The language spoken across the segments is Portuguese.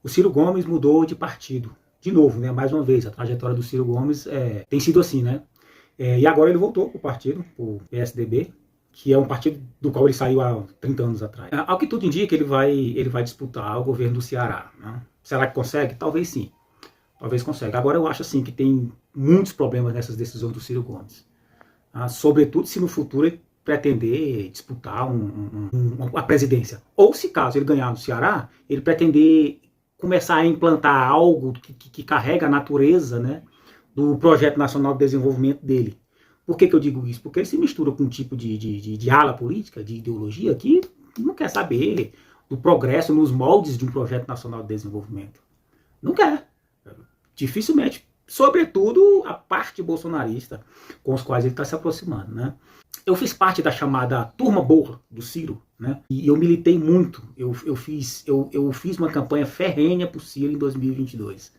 O Ciro Gomes mudou de partido. De novo, né? Mais uma vez, a trajetória do Ciro Gomes tem sido assim, né? E agora ele voltou para o partido, o PSDB, que é um partido do qual ele saiu há 30 anos atrás. Ao que tudo indica, ele vai disputar o governo do Ceará. Né? Será que consegue? Talvez sim. Talvez consiga. Agora eu acho assim que tem muitos problemas nessas decisões do Ciro Gomes. Sobretudo se no futuro ele pretender disputar a presidência. Ou se caso ele ganhar no Ceará, ele pretender começar a implantar algo que carrega a natureza, né, do Projeto Nacional de Desenvolvimento dele. Por que eu digo isso? Porque ele se mistura com um tipo de ala política, de ideologia, que não quer saber do progresso nos moldes de um Projeto Nacional de Desenvolvimento. Não quer. Dificilmente. Sobretudo a parte bolsonarista com os quais ele está se aproximando, né? Eu fiz parte da chamada turma boa do Ciro, né? E eu militei muito. Eu fiz uma campanha ferrenha para o Ciro em 2022.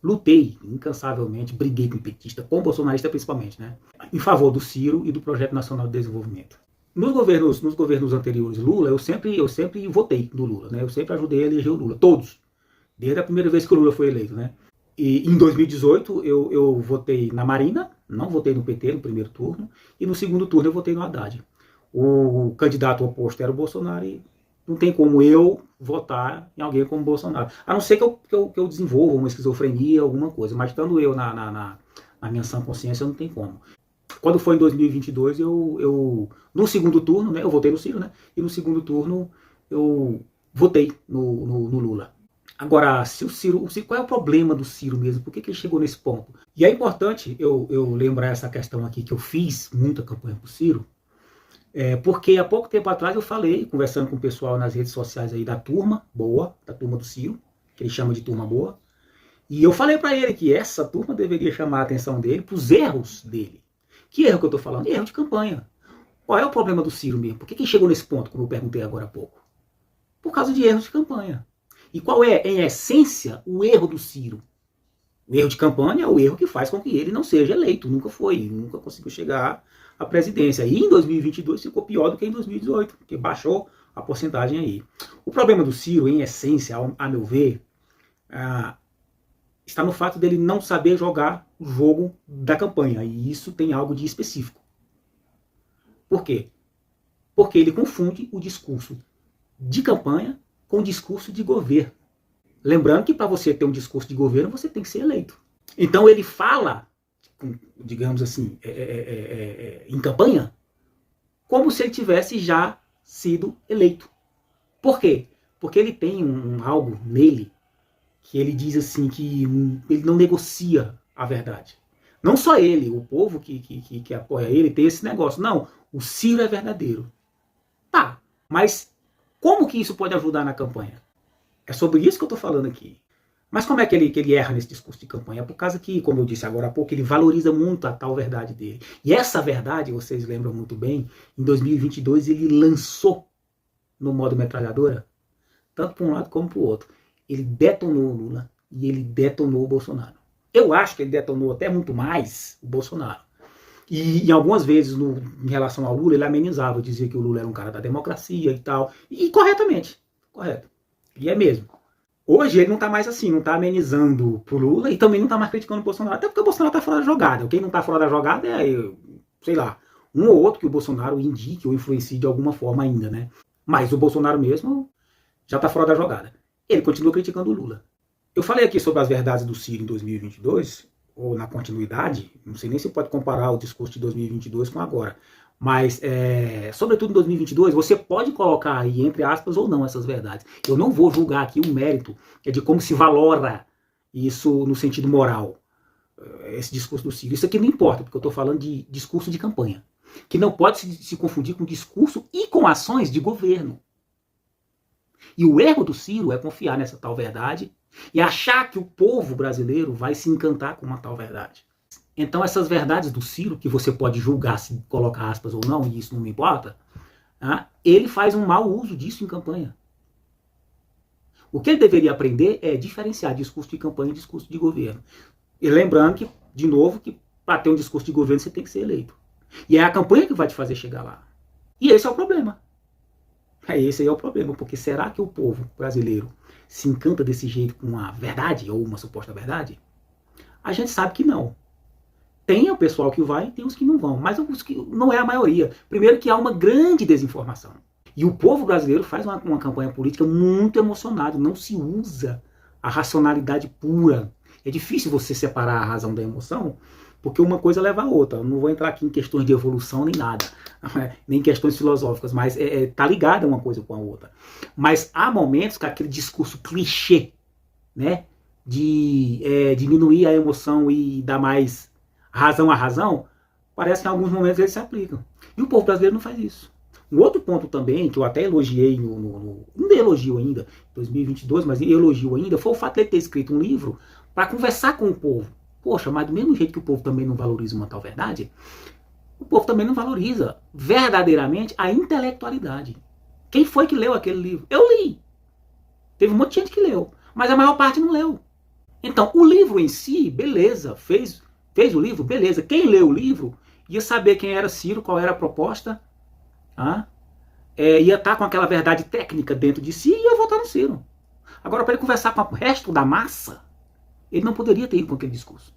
Lutei incansavelmente, briguei com petista, com bolsonarista principalmente, né? Em favor do Ciro e do Projeto Nacional de Desenvolvimento. Nos governos anteriores Lula, eu sempre votei no Lula, né? Eu sempre ajudei a eleger o Lula, todos. Desde a primeira vez que o Lula foi eleito, né? E em 2018 eu votei na Marina, não votei no PT no primeiro turno, e no segundo turno eu votei no Haddad. O candidato oposto era o Bolsonaro e não tem como eu votar em alguém como Bolsonaro. A não ser que eu desenvolva uma esquizofrenia, alguma coisa, mas estando eu na minha sã consciência, não tem como. Quando foi em 2022, no segundo turno, né, eu votei no Ciro, né, e no segundo turno eu votei no Lula. Agora, se o Ciro, qual é o problema do Ciro mesmo? Por que ele chegou nesse ponto? E é importante eu lembrar essa questão aqui, que eu fiz muita campanha para o Ciro, porque há pouco tempo atrás eu falei, conversando com o pessoal nas redes sociais aí da turma boa, da turma do Ciro, que ele chama de turma boa, e eu falei para ele que essa turma deveria chamar a atenção dele para os erros dele. Que erro que eu estou falando? Erro de campanha. Qual é o problema do Ciro mesmo? Por que ele chegou nesse ponto, como eu perguntei agora há pouco? Por causa de erros de campanha. E qual é, em essência, o erro do Ciro? O erro de campanha é o erro que faz com que ele não seja eleito. Nunca foi, nunca conseguiu chegar à presidência. E em 2022 ficou pior do que em 2018, porque baixou a porcentagem aí. O problema do Ciro, em essência, a meu ver, está no fato dele não saber jogar o jogo da campanha. E isso tem algo de específico. Por quê? Porque ele confunde o discurso de campanha com o discurso de governo. Lembrando que para você ter um discurso de governo, você tem que ser eleito. Então ele fala, digamos assim, em campanha, como se ele tivesse já sido eleito. Por quê? Porque ele tem algo nele que ele diz assim que ele não negocia a verdade. Não só ele, o povo que apoia ele tem esse negócio. Não, o Ciro é verdadeiro. Tá, mas como que isso pode ajudar na campanha? É sobre isso que eu estou falando aqui. Mas como é que ele erra nesse discurso de campanha? É por causa que, como eu disse agora há pouco, ele valoriza muito a tal verdade dele. E essa verdade, vocês lembram muito bem, em 2022 ele lançou no modo metralhadora, tanto para um lado como para o outro. Ele detonou o Lula e ele detonou o Bolsonaro. Eu acho que ele detonou até muito mais o Bolsonaro. E algumas vezes, em relação ao Lula, ele amenizava, dizia que o Lula era um cara da democracia e tal. E corretamente. Correto. E é mesmo. Hoje ele não está mais assim, não está amenizando pro Lula e também não está mais criticando o Bolsonaro. Até porque o Bolsonaro está fora da jogada. Quem não está fora da jogada é, sei lá, um ou outro que o Bolsonaro indique ou influencie de alguma forma ainda, né? Mas o Bolsonaro mesmo já está fora da jogada. Ele continua criticando o Lula. Eu falei aqui sobre as verdades do Ciro em 2022, ou na continuidade, não sei nem se pode comparar o discurso de 2022 com agora, mas, sobretudo em 2022, você pode colocar aí, entre aspas, ou não, essas verdades. Eu não vou julgar aqui o mérito de como se valora isso no sentido moral, esse discurso do Ciro. Isso aqui não importa, porque eu estou falando de discurso de campanha, que não pode se confundir com discurso e com ações de governo. E o erro do Ciro é confiar nessa tal verdade e achar que o povo brasileiro vai se encantar com uma tal verdade. Então essas verdades do Ciro, que você pode julgar se colocar aspas ou não, e isso não me importa, ele faz um mau uso disso em campanha. O que ele deveria aprender é diferenciar discurso de campanha e discurso de governo. E lembrando que, de novo, que para ter um discurso de governo você tem que ser eleito. E é a campanha que vai te fazer chegar lá. E esse é o problema. Esse aí é o problema, porque será que o povo brasileiro se encanta desse jeito com a verdade, ou uma suposta verdade? A gente sabe que não. Tem o pessoal que vai, tem os que não vão, mas os que não é a maioria. Primeiro que há uma grande desinformação. E o povo brasileiro faz uma campanha política muito emocionado, não se usa a racionalidade pura. É difícil você separar a razão da emoção, porque uma coisa leva a outra. Eu não vou entrar aqui em questões de evolução nem nada, nem questões filosóficas, mas tá ligada uma coisa com a outra. Mas há momentos que aquele discurso clichê, né, de diminuir a emoção e dar mais razão à razão, parece que em alguns momentos eles se aplicam. E o povo brasileiro não faz isso. Um outro ponto também, que eu até elogiei, não elogio ainda, em 2022, mas elogio ainda, foi o fato de ele ter escrito um livro para conversar com o povo. Poxa, mas do mesmo jeito que o povo também não valoriza uma tal verdade, o povo também não valoriza verdadeiramente a intelectualidade. Quem foi que leu aquele livro? Eu li. Teve um monte de gente que leu, mas a maior parte não leu. Então, o livro em si, beleza, fez o livro, beleza. Quem leu o livro ia saber quem era Ciro, qual era a proposta, ia estar com aquela verdade técnica dentro de si e ia votar no Ciro. Agora, para ele conversar com o resto da massa, ele não poderia ter ido com aquele discurso.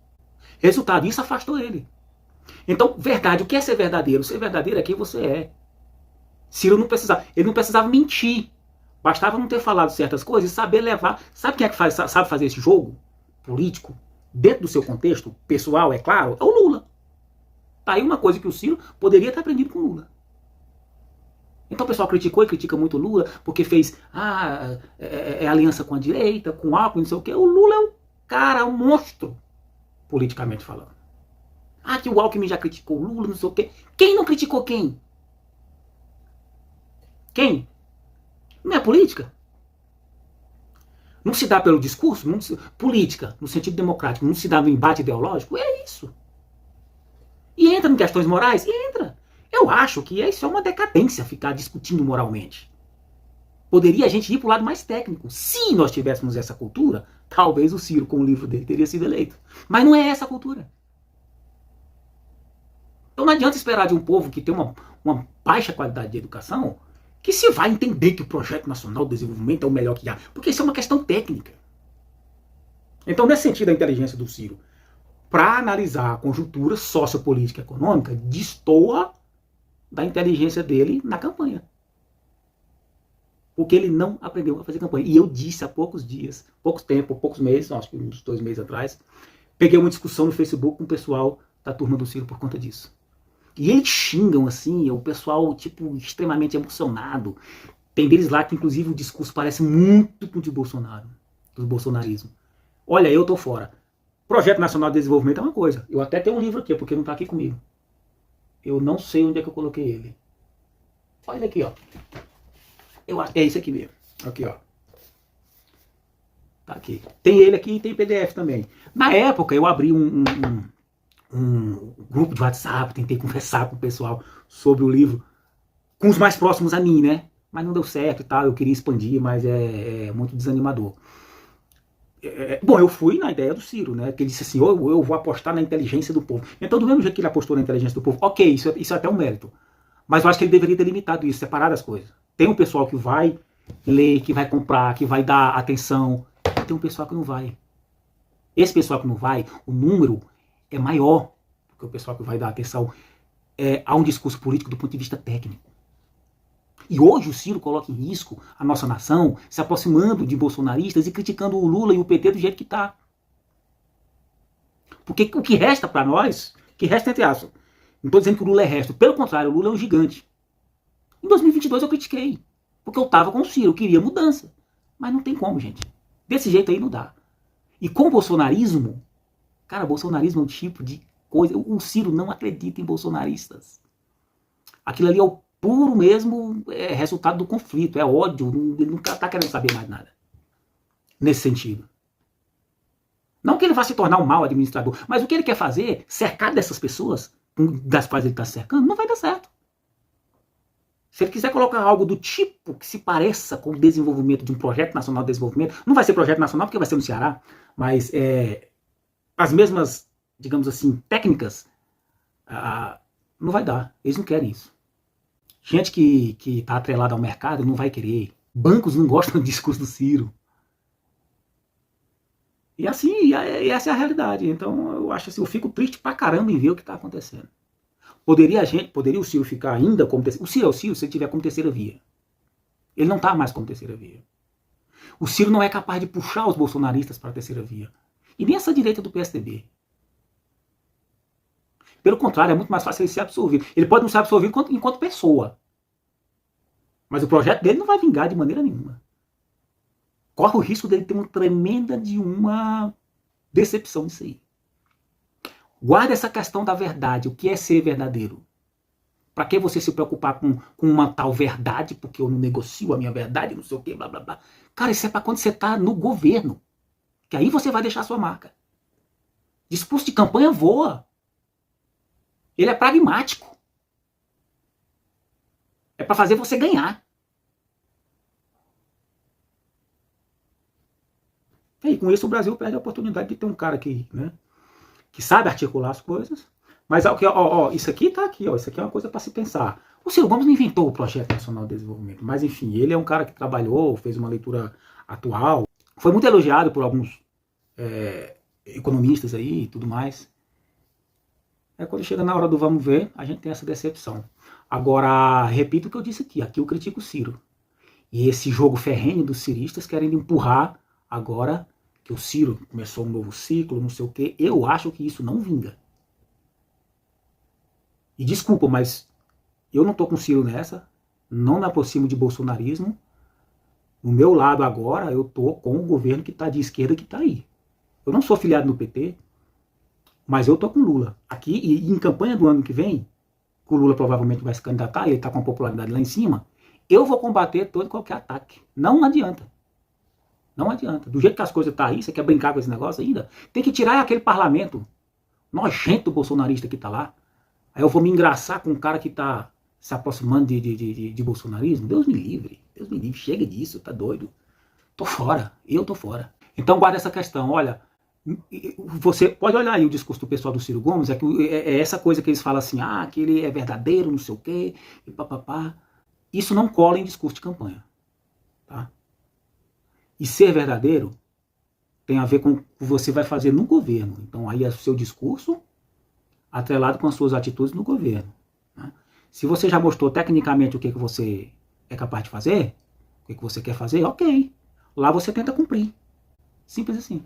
Resultado, isso afastou ele. Então, verdade, o que é ser verdadeiro? Ser verdadeiro é quem você é. Ciro não precisava, ele não precisava mentir. Bastava não ter falado certas coisas e saber levar. Sabe quem é que sabe fazer esse jogo político? Dentro do seu contexto pessoal, é claro, é o Lula. Tá aí uma coisa que o Ciro poderia ter aprendido com o Lula. Então o pessoal criticou e critica muito o Lula porque fez aliança com a direita, com o Alckmin, não sei o quê. O Lula é um cara, um monstro, politicamente falando. Que o Alckmin já criticou o Lula, não sei o quê. Quem não criticou quem? Quem? Não é política? Não se dá pelo discurso? Política, no sentido democrático, não se dá no embate ideológico? É isso. E entra em questões morais? Entra. Eu acho que isso é uma decadência ficar discutindo moralmente. Poderia a gente ir para o lado mais técnico. Se nós tivéssemos essa cultura, talvez o Ciro, com o livro dele, teria sido eleito. Mas não é essa a cultura. Então não adianta esperar de um povo que tem uma baixa qualidade de educação que se vai entender que o Projeto Nacional de Desenvolvimento é o melhor que há. Porque isso é uma questão técnica. Então, nesse sentido, a inteligência do Ciro, para analisar a conjuntura sociopolítica e econômica, destoa da inteligência dele na campanha. Porque ele não aprendeu a fazer campanha. E eu disse há poucos dias, pouco tempo, poucos meses, acho que uns 2 meses atrás, peguei uma discussão no Facebook com o pessoal da turma do Ciro por conta disso. E eles xingam, assim, o pessoal, tipo, extremamente emocionado. Tem deles lá que, inclusive, o discurso parece muito com o de Bolsonaro, do bolsonarismo. Olha, eu tô fora. Projeto Nacional de Desenvolvimento é uma coisa. Eu até tenho um livro aqui, porque não tá aqui comigo. Eu não sei onde é que eu coloquei ele. Olha ele aqui, ó. É esse aqui mesmo. Aqui, ó. Tá aqui. Tem ele aqui e tem PDF também. Na época, eu abri um grupo de WhatsApp, tentei conversar com o pessoal sobre o livro, com os mais próximos a mim, né? Mas não deu certo e tal, eu queria expandir, mas é muito desanimador. Bom, eu fui na ideia do Ciro, né? Que ele disse assim, eu vou apostar na inteligência do povo. Então, do mesmo jeito que ele apostou na inteligência do povo, ok, isso é até um mérito. Mas eu acho que ele deveria ter limitado isso, separado as coisas. Tem um pessoal que vai ler, que vai comprar, que vai dar atenção. E tem um pessoal que não vai. Esse pessoal que não vai, o número é maior do que o pessoal que vai dar atenção a um discurso político do ponto de vista técnico. E hoje o Ciro coloca em risco a nossa nação, se aproximando de bolsonaristas e criticando o Lula e o PT do jeito que está. Porque o que resta para nós, que resta entre aspas, não estou dizendo que o Lula é resto, pelo contrário, o Lula é um gigante. Em 2022 eu critiquei, porque eu estava com o Ciro, eu queria mudança. Mas não tem como, gente. Desse jeito aí não dá. E com o bolsonarismo, cara, bolsonarismo é um tipo de coisa. O Ciro não acredita em bolsonaristas. Aquilo ali é o puro mesmo resultado do conflito, é ódio, ele não está querendo saber mais nada. Nesse sentido. Não que ele vá se tornar um mau administrador, mas o que ele quer fazer, cercar dessas pessoas, das quais ele está cercando, não vai dar certo. Se ele quiser colocar algo do tipo que se pareça com o desenvolvimento de um projeto nacional de desenvolvimento, não vai ser projeto nacional porque vai ser no Ceará, mas as mesmas, digamos assim, técnicas, não vai dar. Eles não querem isso. Gente que está atrelada ao mercado não vai querer. Bancos não gostam do discurso do Ciro. E assim, essa é a realidade. Então eu acho assim, eu fico triste pra caramba em ver o que está acontecendo. Poderia o Ciro ficar ainda como terceira. O Ciro é o Ciro se ele tiver como terceira via. Ele não está mais como terceira via. O Ciro não é capaz de puxar os bolsonaristas para a terceira via. E nem essa direita do PSDB. Pelo contrário, é muito mais fácil ele ser absorvido. Ele pode não ser absorvido enquanto pessoa. Mas o projeto dele não vai vingar de maneira nenhuma. Corre o risco dele ter uma tremenda de uma decepção nisso aí. Guarda essa questão da verdade. O que é ser verdadeiro? Para que você se preocupar com uma tal verdade, porque eu não negocio a minha verdade, não sei o que, blá blá blá. Cara, isso é para quando você está no governo. Que aí você vai deixar a sua marca. Discurso de campanha voa. Ele é pragmático. É para fazer você ganhar. E com isso o Brasil perde a oportunidade de ter um cara que, né, que sabe articular as coisas. Mas isso aqui tá aqui, isso aqui é uma coisa para se pensar. O Ciro Gomes não inventou o Projeto Nacional de Desenvolvimento, mas enfim, ele é um cara que trabalhou, fez uma leitura atual, foi muito elogiado por alguns economistas aí e tudo mais. Quando chega na hora do vamos ver, a gente tem essa decepção. Agora, repito o que eu disse aqui eu critico o Ciro. E esse jogo ferrenho dos ciristas querendo empurrar agora que o Ciro começou um novo ciclo, não sei o quê. Eu acho que isso não vinga. E desculpa, mas eu não tô com o Ciro nessa, não me aproximo de bolsonarismo. No meu lado agora, eu tô com o governo que tá de esquerda que tá aí. Eu não sou filiado no PT, mas eu tô com Lula. Aqui, e em campanha do ano que vem, que o Lula provavelmente vai se candidatar, e ele tá com a popularidade lá em cima, eu vou combater todo e qualquer ataque. Não adianta. Não adianta. Do jeito que as coisas tá aí, você quer brincar com esse negócio ainda? Tem que tirar aquele parlamento nojento bolsonarista que tá lá. Aí eu vou me engraçar com um cara que tá se aproximando de bolsonarismo? Deus me livre, chega disso, tá doido. Tô fora, eu tô fora. Então guarda essa questão, olha, você pode olhar aí o discurso do pessoal do Ciro Gomes, é essa coisa que eles falam assim, que ele é verdadeiro, não sei o quê, e papapá. Isso não cola em discurso de campanha, tá? E ser verdadeiro tem a ver com o que você vai fazer no governo. Então aí é o seu discurso atrelado com as suas atitudes no governo. Né? Se você já mostrou tecnicamente o que você é capaz de fazer, o que você quer fazer, ok. Lá você tenta cumprir. Simples assim.